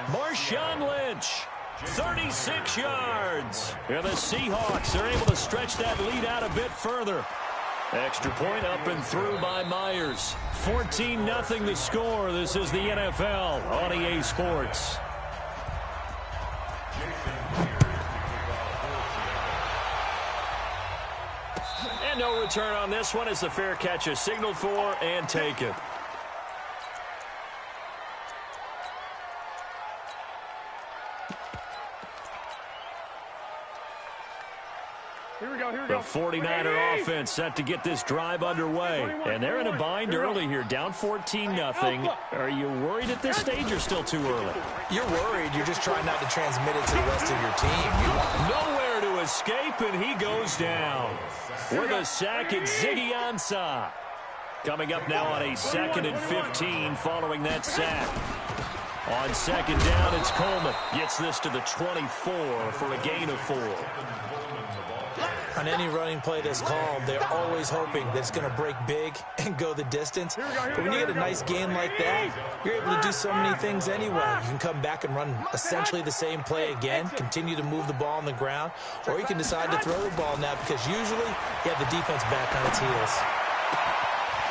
Marshawn Lynch, 36 yards. And the Seahawks are able to stretch that lead out a bit further. Extra point up and through by Myers. 14-0 the score. This is the NFL on EA Sports. And no return on this one as the fair catch is signaled for and taken. Here we go. The 49er offense set to get this drive underway. And they're in a bind early here, down 14-0. Are you worried at this stage or still too early? You're worried. You're just trying not to transmit it to the rest of your team. Nowhere to escape, and he goes down. With a sack, it's Ziggy Ansah. Coming up now on a 2nd and 15 following that sack. On 2nd down, it's Coleman. Gets this to the 24 for a gain of 4. On any running play that's called, they're always hoping that it's going to break big and go the distance. But when you get a nice game like that, you're able to do so many things anyway. You can come back and run essentially the same play again, continue to move the ball on the ground, or you can decide to throw the ball now because usually you have the defense back on its heels.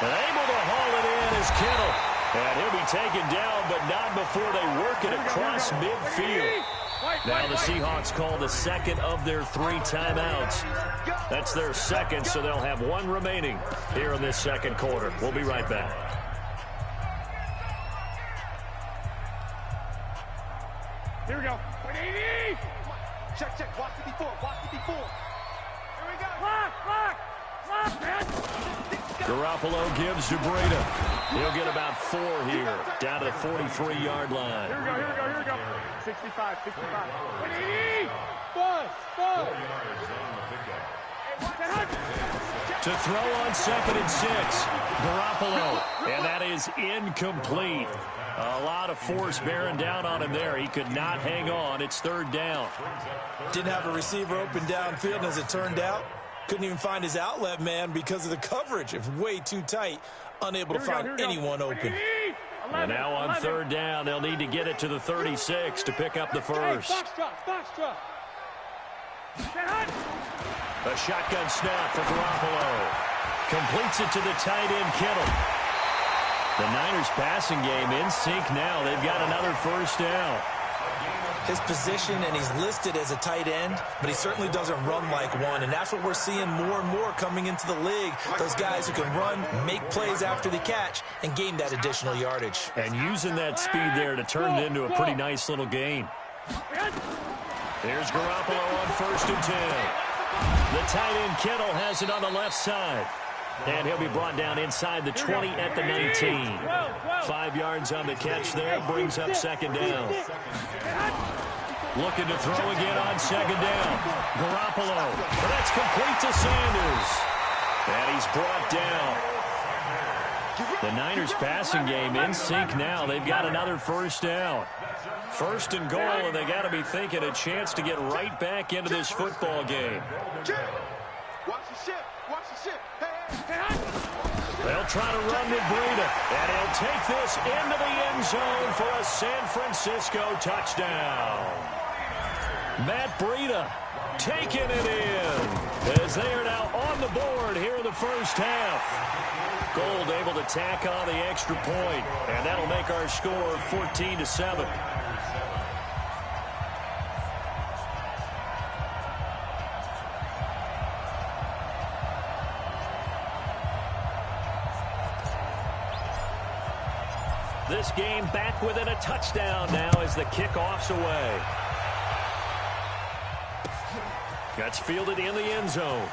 And able to haul it in is Kittle. And he'll be taken down, but not before they work it across midfield. Now the Seahawks call the 2nd of their 3 timeouts. That's their 2nd, so they'll have 1 remaining here in this 2nd quarter. We'll be right back. Here we go. 180. Check. Watch 54. Watch 54. Here we go. Clock, man. Garoppolo gives to Breida. He'll get about 4 here, down to the 43-yard line. Here we go. 65. 180. Buzz. To throw on 2nd and 6. Garoppolo. And that is incomplete. A lot of force bearing down on him there. He could not hang on. It's 3rd down. Didn't have a receiver open downfield, and as it turned out, couldn't even find his outlet man because of the coverage. It's way too tight. Unable to find anyone open. And now on 3rd down, they'll need to get it to the 36 to pick up the first. A shotgun snap for Garoppolo. Completes it to the tight end, Kittle. The Niners passing game in sync now. They've got another 1st down. His position, and he's listed as a tight end, but he certainly doesn't run like one, and that's what we're seeing more and more coming into the league. Those guys who can run, make plays after the catch, and gain that additional yardage. And using that speed there to turn it into a pretty nice little gain. Here's Garoppolo on 1st and 10. The tight end Kittle has it on the left side. And he'll be brought down inside the 20 at the 19. 5 yards on the catch there, brings up 2nd down. Looking to throw again on second down. Garoppolo. That's complete to Sanders. And he's brought down. The Niners passing game in sync now. They've got another first down. First and goal, and they got to be thinking a chance to get right back into this football game. Watch the ship. Watch the ship. They'll try to run with Breida, and he'll take this into the end zone for a San Francisco touchdown. Matt Breida taking it in as they are now on the board here in the first half. Gold able to tack on the extra point, and that'll make our score 14-7. This game back within a touchdown now as the kickoff's away. Gets fielded in the end zone.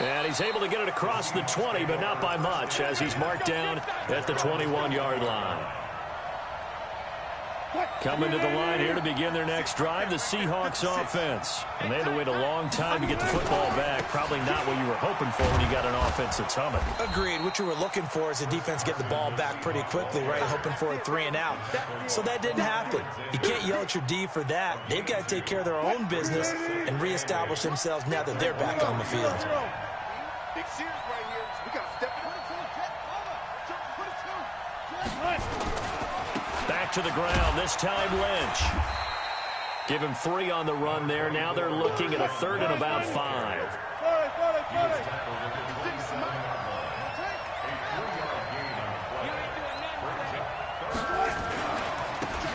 And he's able to get it across the 20, but not by much, as he's marked down at the 21-yard line. Coming to the line here to begin their next drive, the Seahawks offense. And they had to wait a long time to get the football back. Probably not what you were hoping for when you got an offense that's humming. Agreed. What you were looking for is the defense get the ball back pretty quickly, right? Hoping for a 3 and out. So that didn't happen. You can't yell at your D for that. They've got to take care of their own business and reestablish themselves now that they're back on the field. Big series right here. We got to step it. Back to the ground, this time Lynch. Give him 3 on the run there. Now they're looking at a 3rd and about 5.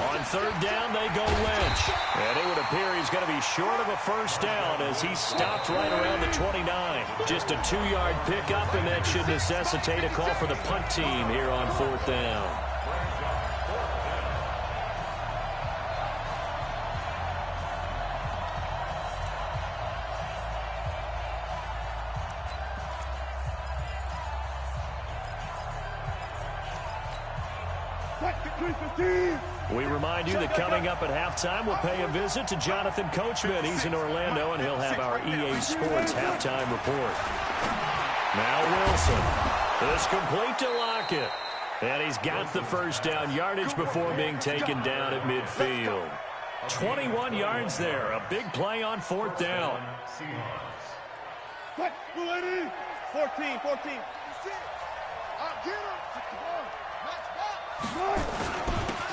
On 3rd down, they go Lynch. And it would appear he's going to be short of a first down as he stopped right around the 29. Just a 2-yard pickup, and that should necessitate a call for the punt team here on 4th down. We remind you that coming up at halftime, we'll pay a visit to Jonathan Coachman. He's in Orlando, and he'll have our EA Sports halftime report. Now Wilson. This complete to Lockett. And he's got the first down yardage before being taken down at midfield. 21 yards there. A big play on 4th down. 14. I'll get him.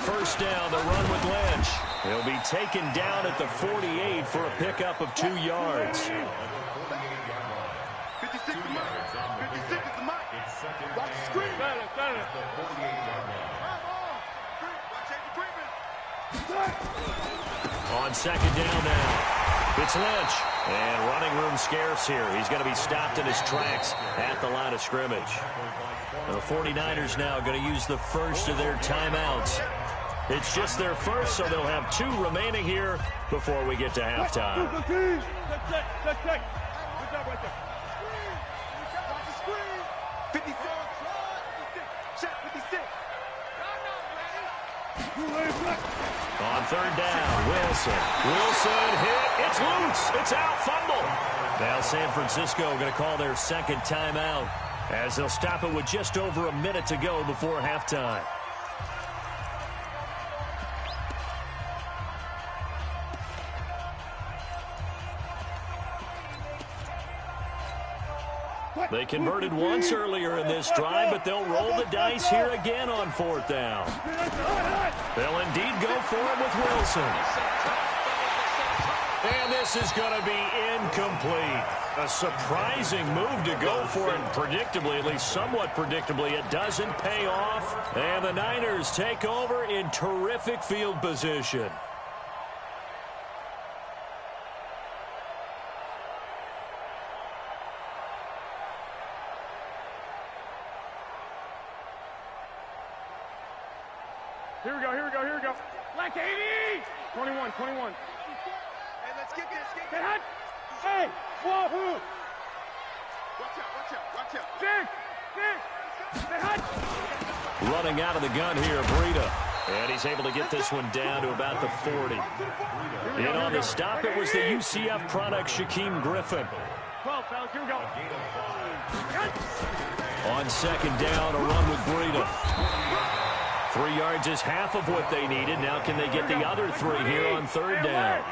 First down, the run with Lynch. He'll be taken down at the 48 for a pickup of 2 yards. 56 is the mark. 56 is the mark. Watch the screen. On 2nd down now, it's Lynch. And running room scarce here. He's going to be stopped in his tracks at the line of scrimmage. The 49ers now going to use the first of their timeouts. It's just their first, so they'll have 2 remaining here before we get to halftime. On 3rd down, Wilson hit. It's loose. It's out. Fumble. Now San Francisco going to call their 2nd timeout as they'll stop it with just over a minute to go before halftime. They converted once earlier in this drive, but they'll roll the dice here again on 4th down. They'll indeed go for it with Wilson. And this is going to be incomplete. A surprising move to go for it, and predictably, at least somewhat predictably, it doesn't pay off. And the Niners take over in terrific field position. Here we go. Black 80! 21. Hey, let's get this. Get hot! Hey! Whoa! Watch out! Big! Get hot! Running out of the gun here, Breida. And he's able to get this one down to about the 40. In on the stop, it was the UCF product, Shaquem Griffin. 12, fellas, here we go. On second down, a run with Breida. 3 yards is half of what they needed. Now can they get the other 3 here on third down?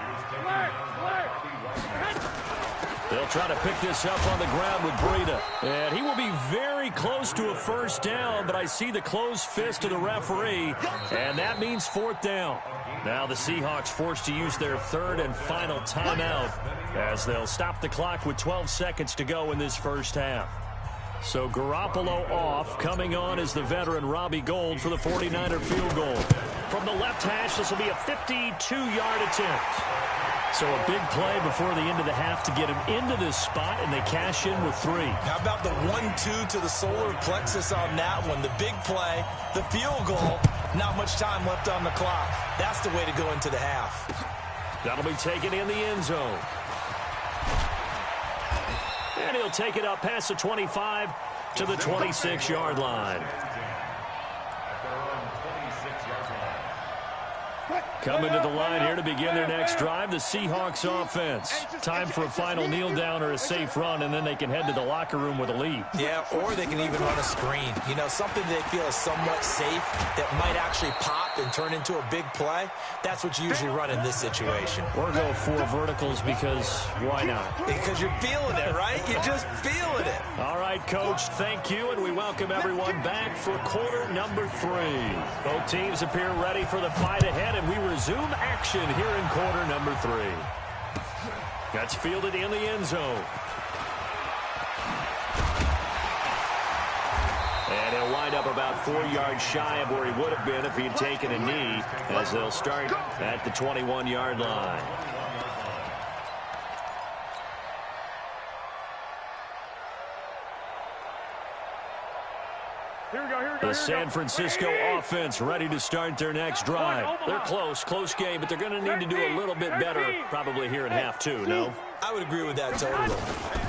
They'll try to pick this up on the ground with Breida. And he will be very close to a first down, but I see the closed fist of the referee, and that means fourth down. Now the Seahawks forced to use their third and final timeout as they'll stop the clock with 12 seconds to go in this first half. So Garoppolo off. Coming on is the veteran Robbie Gould for the 49er field goal. From the left hash, this will be a 52-yard attempt. So a big play before the end of the half to get him into this spot, and they cash in with 3. How about the 1-2 to the solar plexus on that one? The big play, the field goal, not much time left on the clock. That's the way to go into the half. That'll be taken in the end zone. And he'll take it up past the 25 to the 26-yard line. Coming to the line here to begin their next drive, the Seahawks offense. Time for a final kneel down or a safe run, and then they can head to the locker room with a lead. Yeah, or they can even run a screen. You know, something they feel is somewhat safe that might actually pop and turn into a big play. That's what you usually run in this situation. Or go 4 verticals because why not? Because you're feeling it, right? You're just feeling it. All right, Coach, thank you, and we welcome everyone back for quarter number 3. Both teams appear ready for the fight ahead, and we resume action here in quarter number 3. That's fielded in the end zone. And he'll wind up about 4 yards shy of where he would have been if he had taken a knee, as they'll start at the 21-yard line. The San Francisco offense ready to start their next drive. They're close game, but they're going to need to do a little bit better probably here in half 2, no? I would agree with that totally.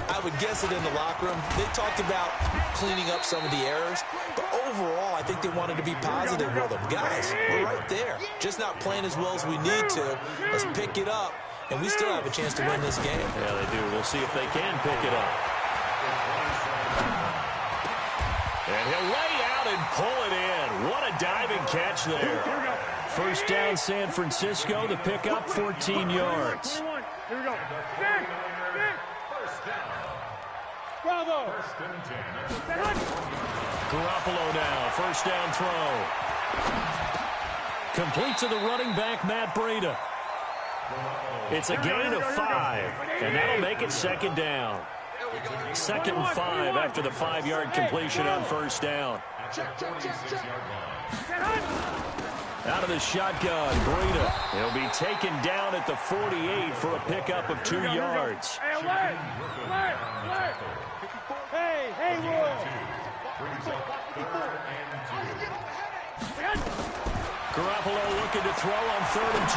I would guess it in the locker room. They talked about cleaning up some of the errors, but overall, I think they wanted to be positive with them. Guys, we're right there. Just not playing as well as we need to. Let's pick it up, and we still have a chance to win this game. Yeah, they do. We'll see if they can pick it up. And he'll lay out and pull it in. What a diving catch there. First down, San Francisco. The pickup, 14 yards. Here we go. Bravo. Garoppolo now. First down throw. Complete to the running back, Matt Breida. It's a gain of 5, and that'll make it second down. 2nd and 5 after the 5-yard completion on first down. Out of the shotgun, Breida. He'll be taken down at the 48 for a pickup of 2 yards. Hey, Garoppolo looking to throw on 3rd and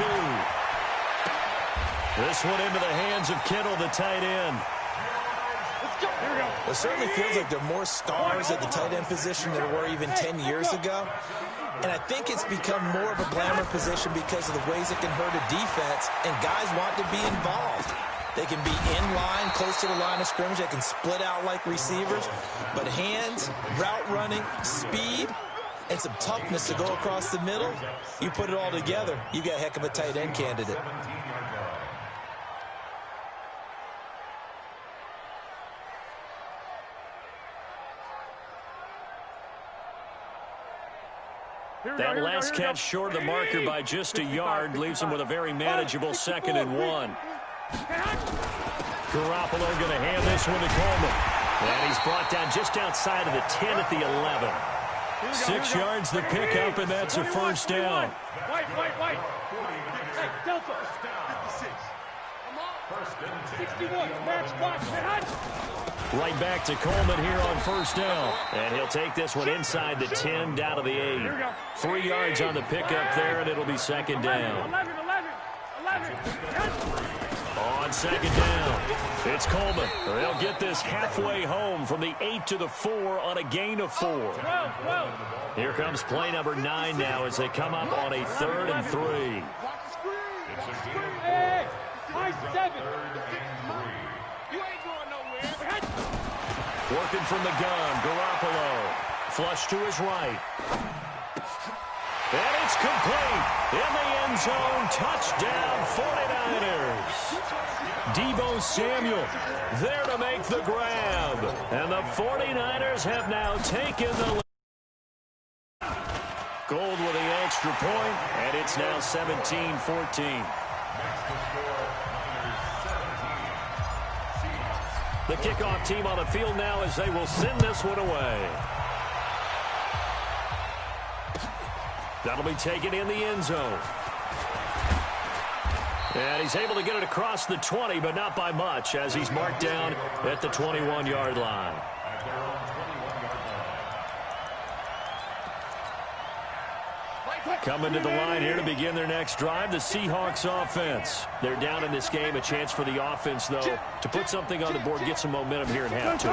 2. This one into the hands of Kittle, the tight end. It certainly feels like there are more stars at the tight end position than there were even 10 years ago. And I think it's become more of a glamour position because of the ways it can hurt a defense, and guys want to be involved. They can be in line, close to the line of scrimmage. They can split out like receivers. But hands, route running, speed, and some toughness to go across the middle, you put it all together, you got a heck of a tight end candidate. That last catch short of the marker by just a yard leaves him with a very manageable 2nd and 1. Garoppolo going to hand this one to Coleman. And he's brought down just outside of the 10 at the 11. 6 yards the pickup, and that's a first down. White. Hey, Delta. 61, match box. Right back to Coleman here on first down. And he'll take this one inside the 10, down to the 8. 3 yards on the pickup there, and it'll be second down. 11. On second down, it's Coleman. They'll get this halfway home from the 8 to the 4 on a gain of 4. Here comes play number 9 now as they come up on a 3rd and 3. Working from the gun, Garoppolo. Flush to his right. And it's complete. In the end zone, touchdown 49ers. Deebo Samuel there to make the grab. And the 49ers have now taken the lead. Gold with the extra point, and it's now 17-14. The kickoff team on the field now as they will send this one away. That'll be taken in the end zone. And he's able to get it across the 20, but not by much, as he's marked down at the 21-yard line. Coming to the line here to begin their next drive, the Seahawks offense. They're down in this game. A chance for the offense, though, to put something on the board, get some momentum here in half two.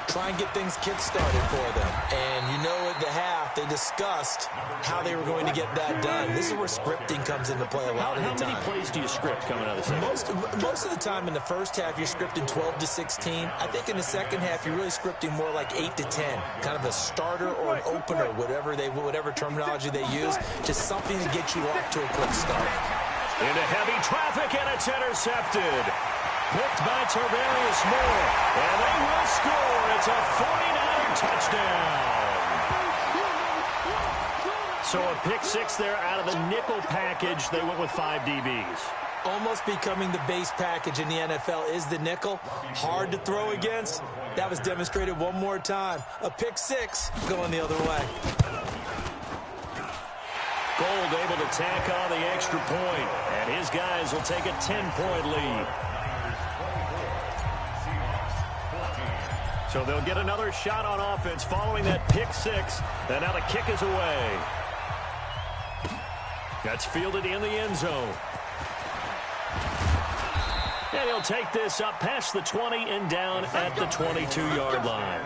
Try and get things kick-started for them. And you know at the half, they discussed how they were going to get that done. This is where scripting comes into play a lot of the time. How many plays do you script coming out of the second? Most of the time in the first half, you're scripting 12 to 16. I think in the second half, you're really scripting more like 8 to 10. Kind of a starter or an opener, whatever terminology they use. Just something to get you off to a quick start. Into heavy traffic, and it's intercepted. Picked by Tarvarius Moore, and they will score. It's a 49er touchdown. So a pick six there out of the nickel package. They went with 5 DBs. Almost becoming the base package in the NFL is the nickel. Hard to throw against. That was demonstrated one more time. A pick six going the other way. Gold able to tack on the extra point, and his guys will take a 10-point lead. So they'll get another shot on offense following that pick six, and now the kick is away. That's fielded in the end zone. And he'll take this up past the 20 and down at the 22-yard line.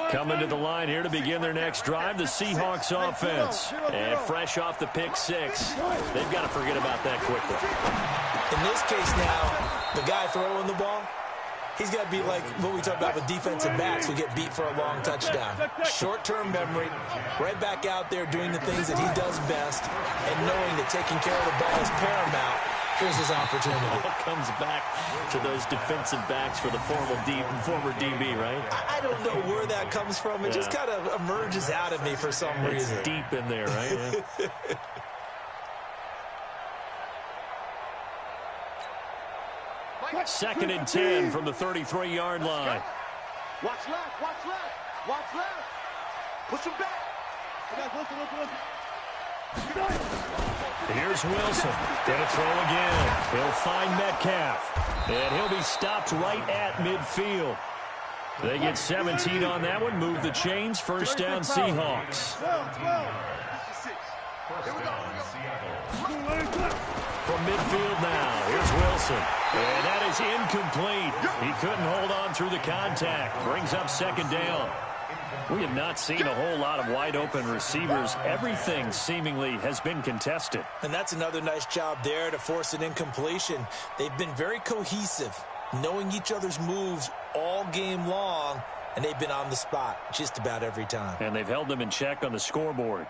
Coming to the line here to begin their next drive, the Seahawks offense. And fresh off the pick six, they've got to forget about that quickly. In this case now, the guy throwing the ball, he's got to be like what we talk about with defensive backs who get beat for a long touchdown. Short-term memory, right back out there doing the things that he does best, and knowing that taking care of the ball is paramount. Here's his opportunity. It comes back to those defensive backs for the former DB, right? I don't know where that comes from. It just kind of emerges out of me for some reason. It's deep in there, right? Yeah. Second and 10 from the 33-yard line. Watch left, watch left, watch left. Push him back. Listen. Here's Wilson. Gonna throw again. He'll find Metcalf. And he'll be stopped right at midfield. They get 17 on that one. Move the chains. First down, Seahawks. From midfield now, here's Wilson. And that is incomplete. He couldn't hold on through the contact. Brings up second down. We have not seen a whole lot of wide-open receivers. Everything seemingly has been contested. And that's another nice job there to force an incompletion. They've been very cohesive, knowing each other's moves all game long, and they've been on the spot just about every time. And they've held them in check on the scoreboard.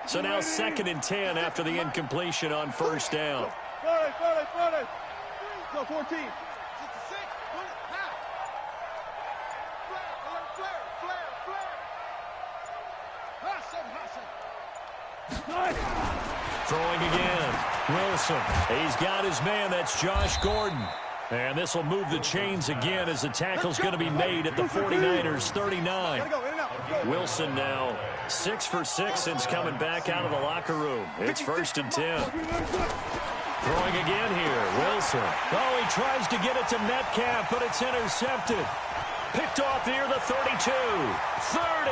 So now second and 10 after the incompletion on first down. Go 14. Throwing again. Wilson. He's got his man. That's Josh Gordon. And this will move the chains again as the tackle's going to be made at the 49ers 39. Wilson now 6 for 6 since coming back out of the locker room. It's first and 10. Throwing again here, Wilson. Oh, he tries to get it to Metcalf, but it's intercepted. Picked off near the 32, 30,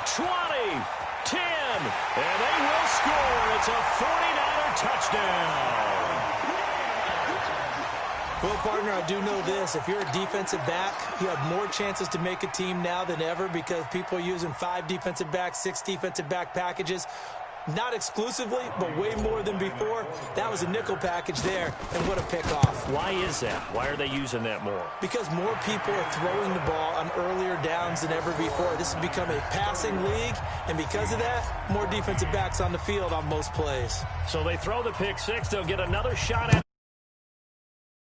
20, 10, and they will score. It's a 49er touchdown. Well, partner, I do know this. If you're a defensive back, you have more chances to make a team now than ever because people are using 5 defensive backs, 6 defensive back packages. Not exclusively, but way more than before. That was a nickel package there, and what a pickoff. Why is that? Why are they using that more? Because more people are throwing the ball on earlier downs than ever before. This has become a passing league, and because of that, more defensive backs on the field on most plays. So they throw the pick six. They'll get another shot at